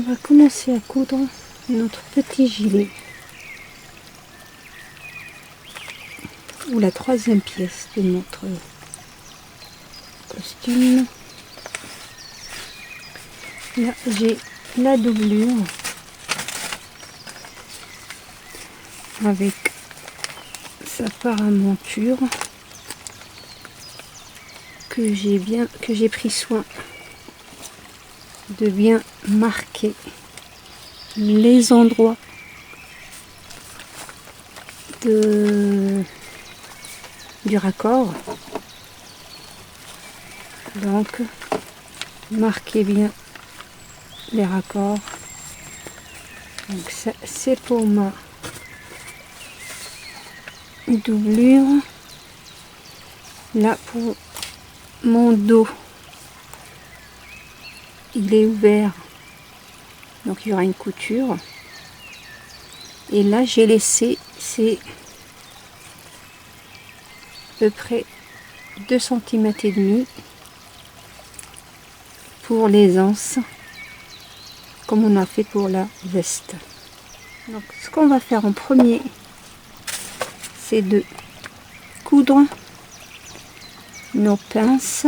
va commencer à coudre notre petit gilet. Ou la troisième pièce de notre costume. Là, j'ai la doublure avec sa paramonture que j'ai pris soin de bien marquer les endroits du raccord. Donc marquez bien les raccords. Donc ça c'est pour ma doublure. Là pour mon dos, il est ouvert, donc il y aura une couture. Et là j'ai laissé, c'est à peu près 2 cm et demi pour les anses, comme on a fait pour la veste. Donc ce qu'on va faire en premier, c'est de coudre nos pinces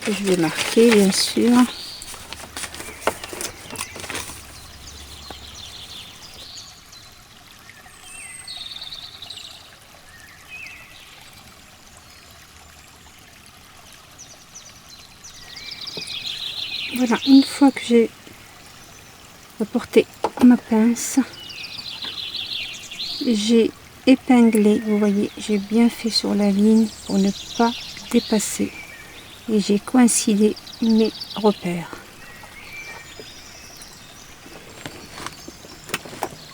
que je vais marquer bien sûr. Voilà, une fois que j'ai apporté ma pince, j'ai épinglé, vous voyez, j'ai bien fait sur la ligne pour ne pas dépasser. Et j'ai coïncidé mes repères.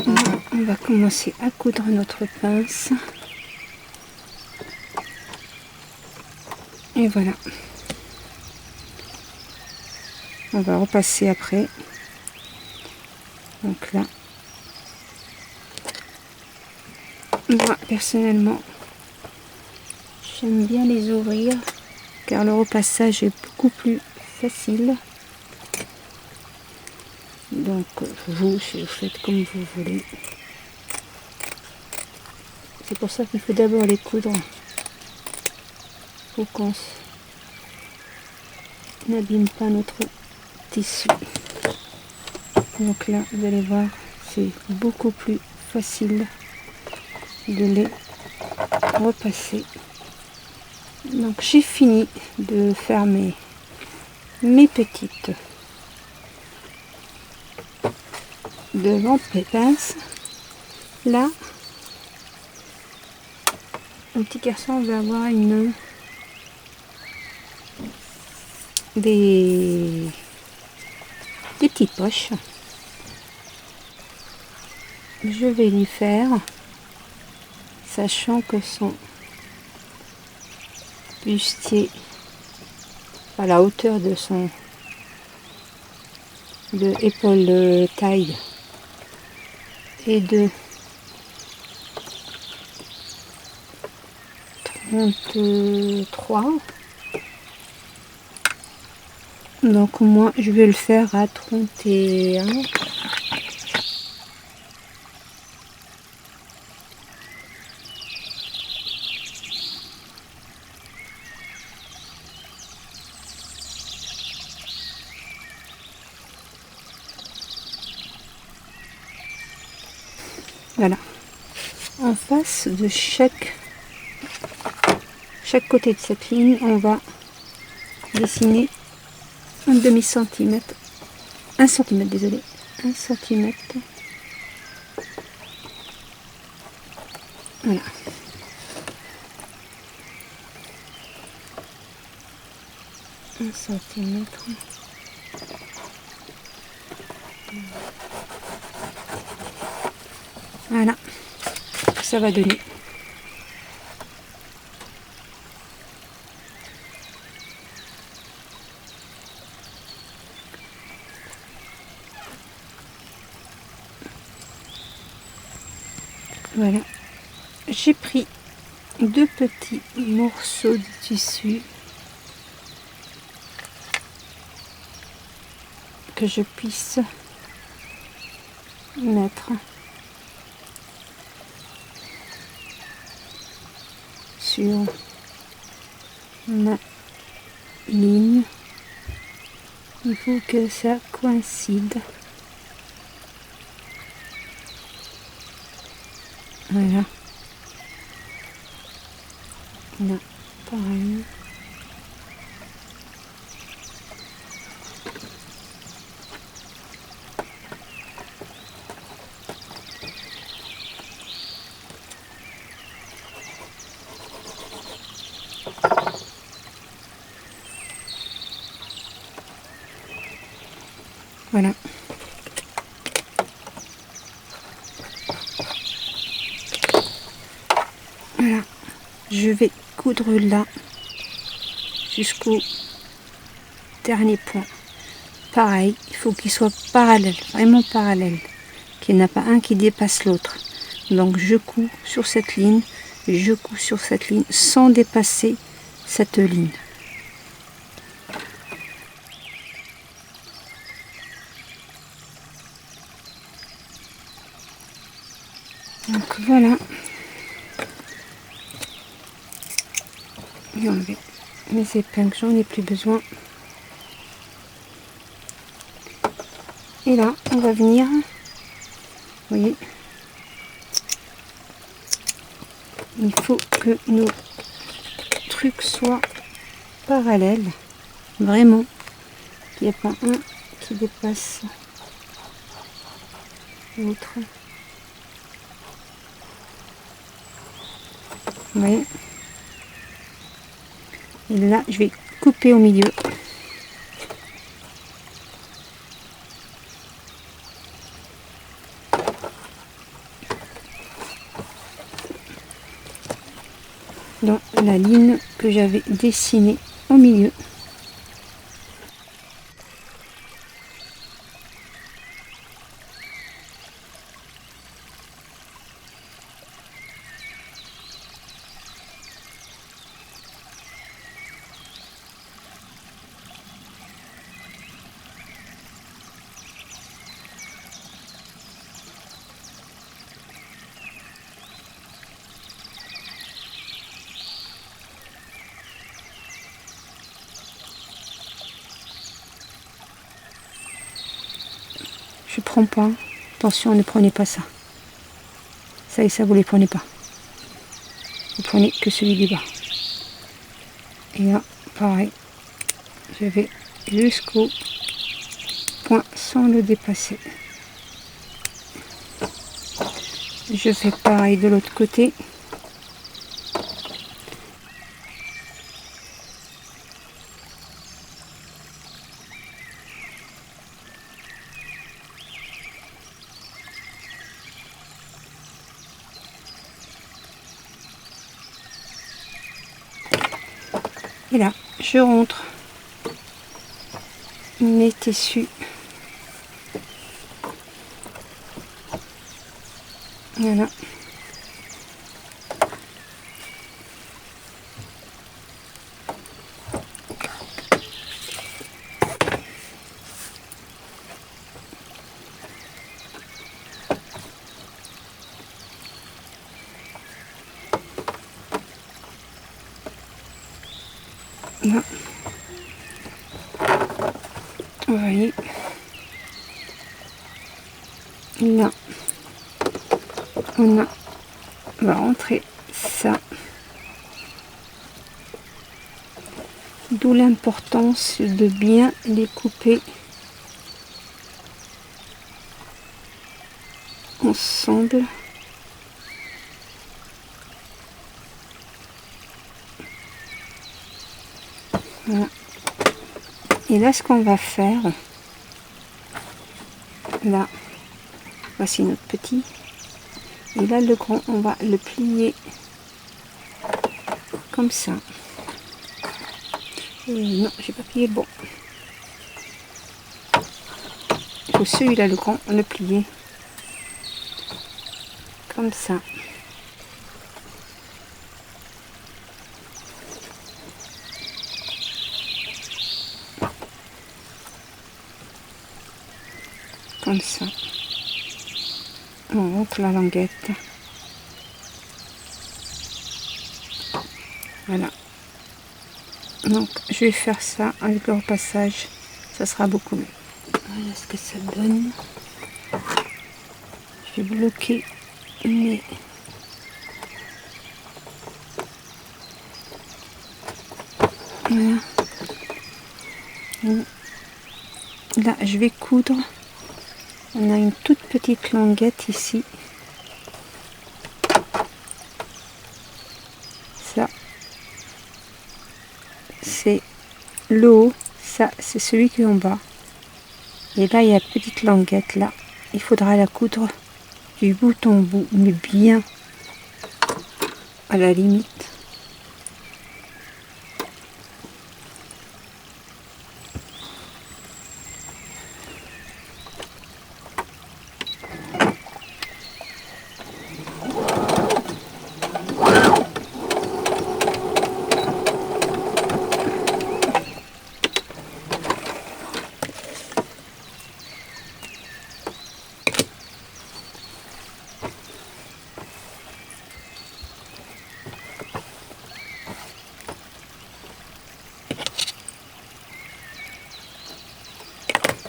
On va commencer à coudre notre pince. Et voilà. On va repasser après. Donc là, moi personnellement, j'aime bien les ouvrir car le repassage est beaucoup plus facile. Donc vous, si vous faites comme vous voulez. C'est pour ça qu'il faut d'abord les coudre pour qu'on n'abîme pas notre tissu. Donc là, vous allez voir, c'est beaucoup plus facile de les repasser. Donc j'ai fini de faire mes petites devant mes pinces. Là, le petit garçon va avoir des petites poches. Je vais lui faire, sachant que son bustier à la hauteur de son épaule taille et de 33. Donc moi je vais le faire à 31. Voilà. En face de chaque côté de cette ligne, on va dessiner un demi-centimètre, 1 centimètre, désolé, 1 centimètre. Voilà. Un centimètre. Voilà, ça va donner. Voilà, j'ai pris 2 petits morceaux de tissu que je puisse mettre sur ma ligne. Il faut que ça coïncide. Voilà. Là, pareil. Voilà. Voilà. Je vais coudre là jusqu'au dernier point. Pareil, il faut qu'il soit parallèle, vraiment parallèle, qu'il n'y en a pas un qui dépasse l'autre. Donc je couds sur cette ligne, je couds sur cette ligne sans dépasser cette ligne. Donc voilà. Je vais enlever mes épingles, j'en ai plus besoin. Et là, on va venir, vous voyez, il faut que nos trucs soient parallèles, vraiment, qu'il n'y ait pas un qui dépasse l'autre. Vous voyez. Et là, je vais couper au milieu. Dans la ligne que j'avais dessinée au milieu. Je prends pas. Attention, ne prenez pas ça. Ça et ça, vous les prenez pas. Vous prenez que celui du bas. Et là, pareil. Je vais jusqu'au point sans le dépasser. Je fais pareil de l'autre côté. Et là, je rentre mes tissus. Voilà. Là. Vous voyez. Là. On va rentrer ça. D'où l'importance de bien les couper ensemble. Voilà. Et là, ce qu'on va faire, là, voici notre petit. Et là, le grand, on va le plier comme ça. Et non, j'ai pas plié le bon. Il faut celui-là, le grand, le plier comme ça. comme ça. On monte la languette. Voilà. Donc je vais faire ça avec le repassage. Ça sera beaucoup mieux. Voilà ce que ça donne. Je vais bloquer mes... Voilà. Là, je vais coudre. On a une toute petite languette ici. Ça, c'est le haut. Ça, c'est celui qui est en bas. Et là, il y a une petite languette là. Il faudra la coudre du bout en bout, mais bien à la limite.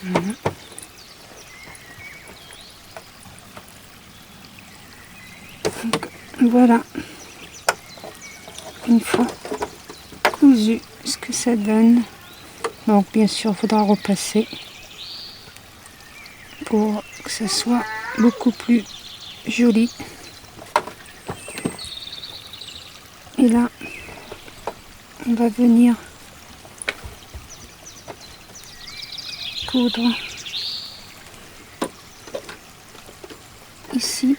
Voilà. Donc, voilà, une fois cousu, ce que ça donne. Donc bien sûr, il faudra repasser pour que ça soit beaucoup plus joli. Et là, on va venir coudre ici.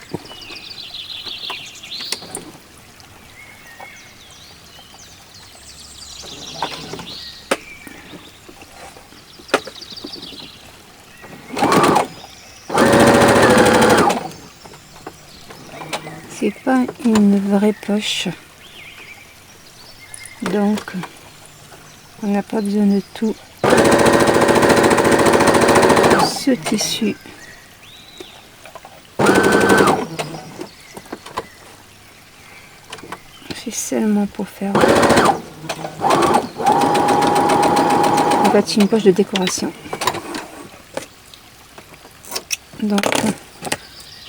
C'est pas une vraie poche, donc on n'a pas besoin de tout ce tissu. C'est seulement pour faire en fait, c'est une poche de décoration. Donc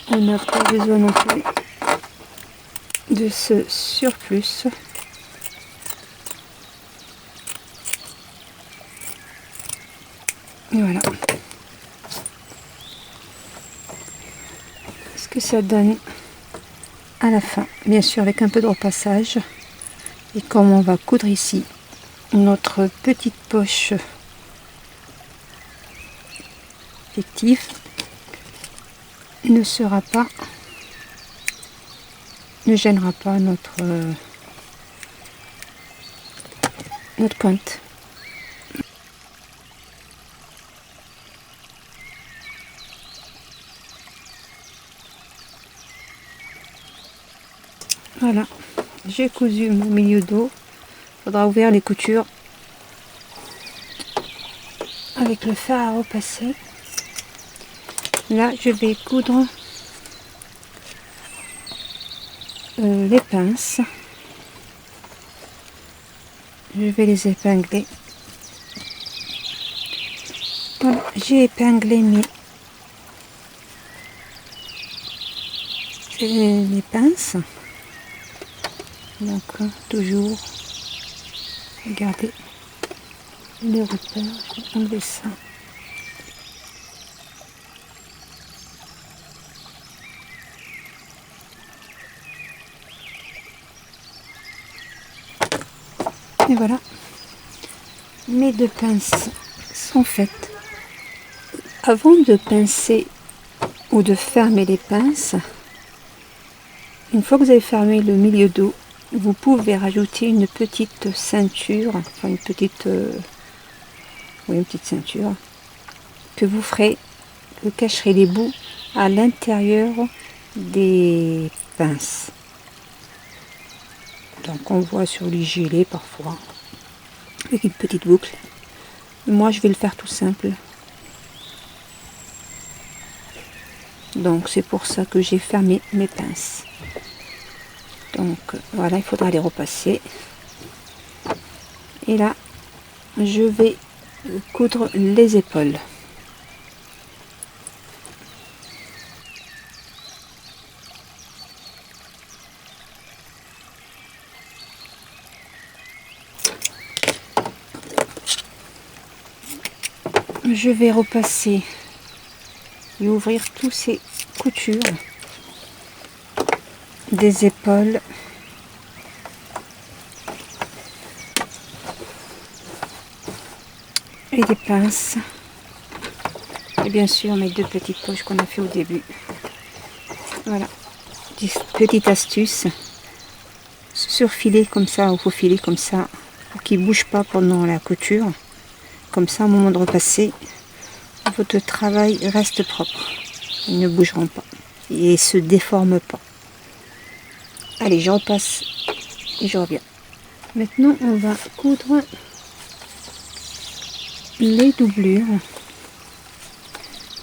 on n'a pas besoin non plus de ce surplus. Et voilà ce que ça donne à la fin, bien sûr avec un peu de repassage. Et comme on va coudre ici notre petite poche fictive, ne gênera pas notre compte. Voilà, j'ai cousu mon milieu dos. Il faudra ouvrir les coutures avec le fer à repasser. Là, je vais coudre les pinces. Je vais les épingler. Voilà, j'ai épinglé mes pinces. Donc toujours regardez les repères, je vais enlever ça. Et voilà, mes deux pinces sont faites. Avant de pincer ou de fermer les pinces, une fois que vous avez fermé le milieu dos, vous pouvez rajouter une petite ceinture, enfin une petite ceinture que vous ferez, vous cacherez les bouts à l'intérieur des pinces. Donc on voit sur les gilets parfois avec une petite boucle. Moi je vais le faire tout simple. Donc c'est pour ça que j'ai fermé mes pinces. Donc voilà, il faudra les repasser. Et là, je vais coudre les épaules. Je vais repasser et ouvrir tous ces coutures des épaules. Et des pinces. Et bien sûr mes deux petites poches qu'on a fait au début. Voilà. Petite astuce. Surfiler comme ça ou faufiler comme ça pour qu'il ne bouge pas pendant la couture. Comme ça au moment de repasser, votre travail reste propre. Ils ne bougeront pas et se déforment pas. Allez, je repasse et je reviens. Maintenant on va coudre les doublures.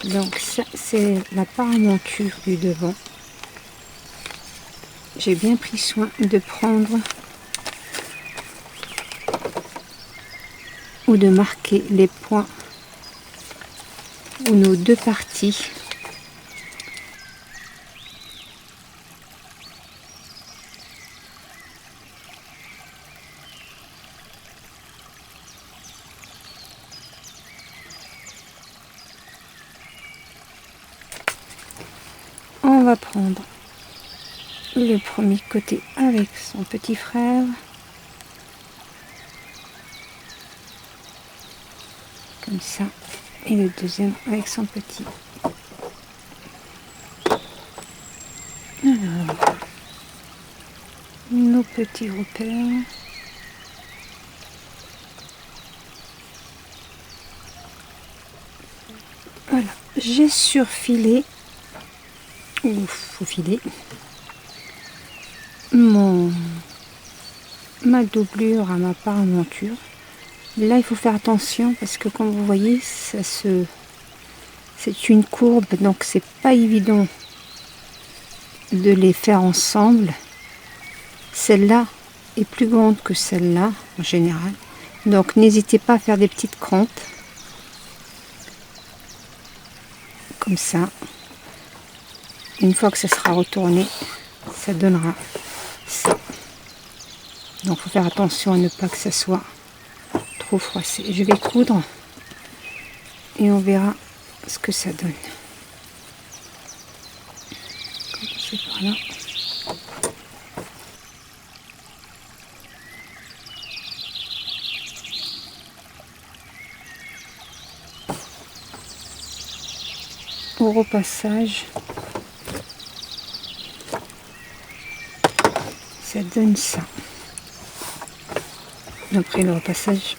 Donc ça c'est la paramonture du devant. J'ai bien pris soin de prendre ou de marquer les points ou nos deux parties. On va prendre le premier côté avec son petit frère. Comme ça. Et le deuxième avec son petit. Alors, nos petits repères. Voilà, j'ai surfilé ou faufilé ma doublure à ma paramonture. Là il faut faire attention parce que comme vous voyez c'est une courbe, donc c'est pas évident de les faire ensemble. Celle-là est plus grande que celle-là en général, donc n'hésitez pas à faire des petites crampes comme ça. Une fois que ça sera retourné, ça donnera ça. Donc il faut faire attention à ne pas que ça soit trop froissé. Je vais coudre et on verra ce que ça donne. Commencer par là. Au repassage, ça donne ça. Après le repassage,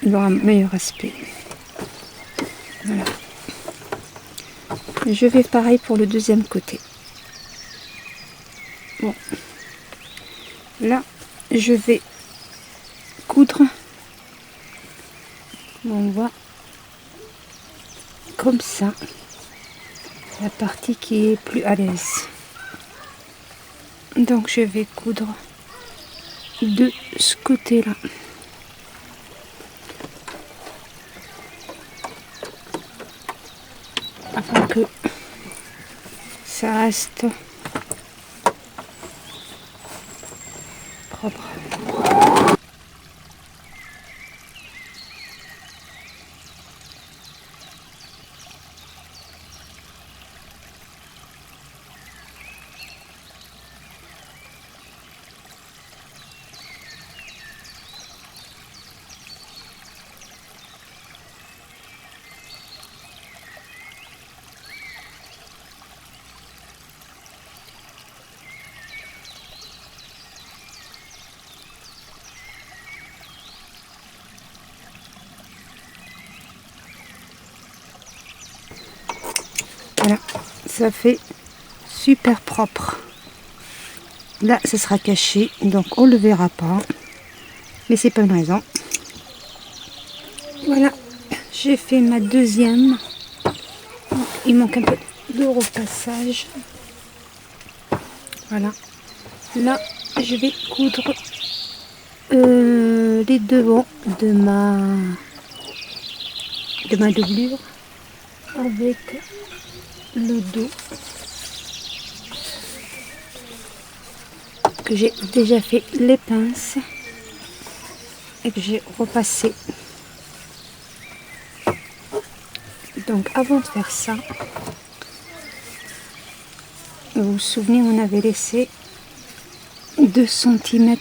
il aura un meilleur aspect. Voilà. Je vais pareil pour le deuxième côté. Bon. Là, je vais coudre. On voit comme ça la partie qui est plus à l'aise. Donc je vais coudre de ce côté-là. Afin que ça reste propre. Voilà, ça fait super propre. Là, ça sera caché, donc on ne le verra pas. Mais c'est pas une raison. Voilà, j'ai fait ma deuxième. Il manque un peu de repassage. Voilà. Là, je vais coudre les devants de ma doublure avec le dos que j'ai déjà fait les pinces et que j'ai repassé. Donc avant de faire ça, vous vous souvenez, on avait laissé 2 cm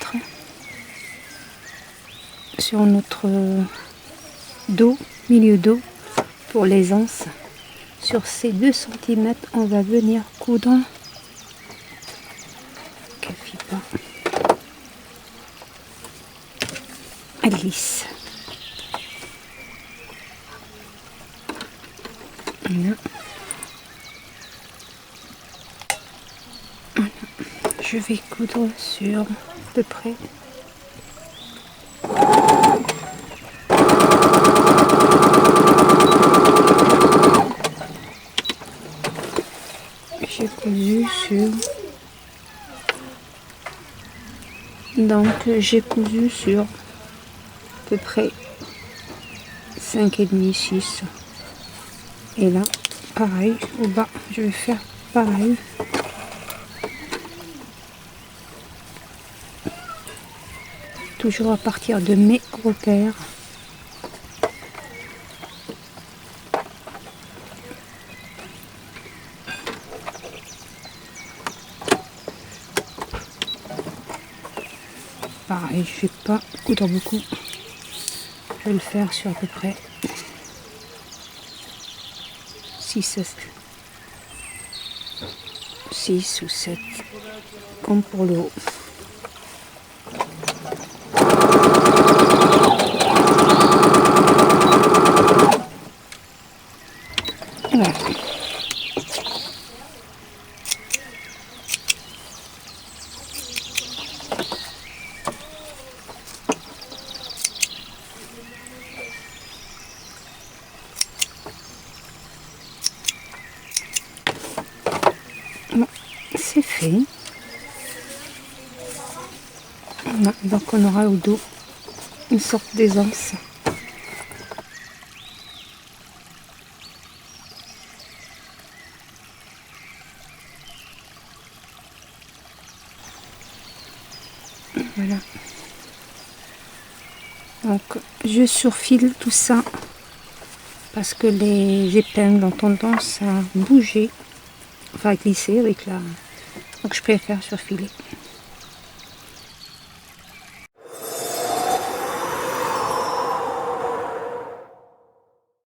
sur notre dos, milieu dos, pour les anses. Sur ces 2 cm, on va venir coudre à lisse. Voilà. Voilà. Je vais coudre sur à peu près j'ai cousu sur à peu près 5,5, 6. Et là pareil au bas je vais faire pareil. Toujours à partir de mes repères. Pareil, je vais pas coudre beaucoup. Je vais le faire sur à peu près 6 ou 7, comme pour le haut. Voilà. Bon, c'est fait. Voilà, donc on aura au dos une sorte d'aisance. Voilà. Donc je surfile tout ça parce que les épingles ont tendance à bouger, enfin à glisser avec la... Donc je préfère surfiler.